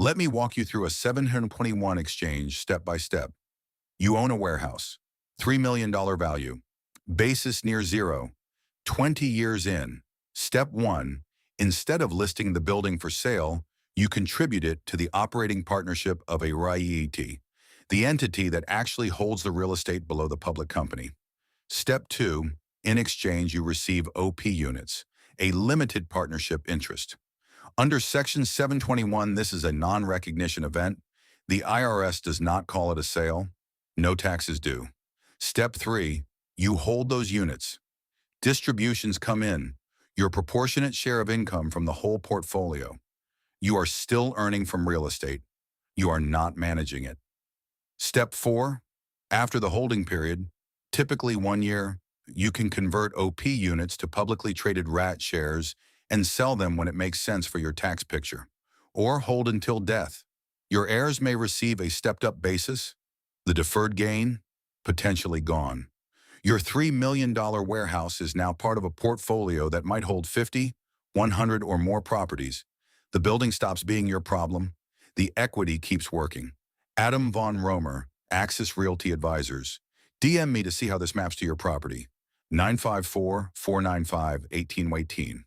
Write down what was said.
Let me walk you through a 721 exchange step by step. You own a warehouse, $3 million value, basis near zero, 20 years in. Step 1, instead of listing the building for sale, you contribute it to the operating partnership of a REIT, the entity that actually holds the real estate below the public company. Step 2, in exchange you receive OP units, a limited partnership interest. Under Section 721, this is a non-recognition event. The IRS does not call it a sale. No taxes due. Step 3, you hold those units. Distributions come in, your proportionate share of income from the whole portfolio. You are still earning from real estate. You are not managing it. Step 4, after the holding period, typically 1 year, you can convert OP units to publicly traded REIT shares and sell them when it makes sense for your tax picture, or hold until death. Your heirs may receive a stepped-up basis, the deferred gain, potentially gone. Your $3 million warehouse is now part of a portfolio that might hold 50, 100 or more properties. The building stops being your problem. The equity keeps working. Adam Von Romer, Axis Realty Advisors. DM me to see how this maps to your property. 954-495-1818.